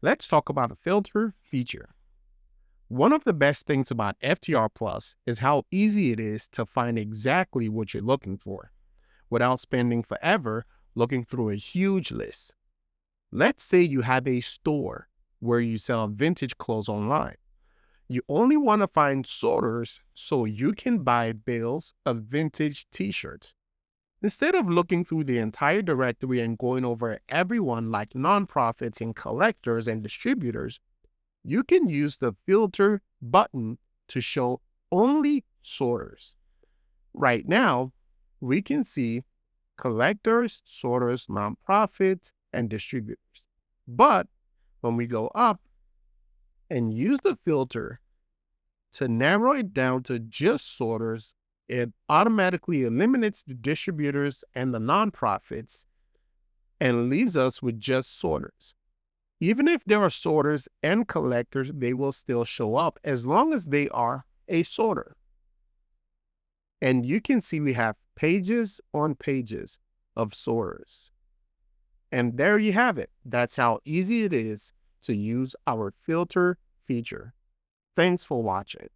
Let's talk about the filter feature. One of the best things about FTR Plus is how easy it is to find exactly what you're looking for without spending forever looking through a huge list. Let's say you have a store where you sell vintage clothes online. You only want to find sorters so you can buy bales of vintage t-shirts. Instead of looking through the entire directory and going over everyone like nonprofits and collectors and distributors, you can use the filter button to show only sorters. Right now, we can see collectors, sorters, nonprofits, and distributors. But when we go up and use the filter to narrow it down to just sorters, it automatically eliminates the distributors and the nonprofits and leaves us with just sorters. Even if there are sorters and collectors, they will still show up as long as they are a sorter. And you can see we have pages on pages of sorters. And there you have it. That's how easy it is to use our filter feature. Thanks for watching.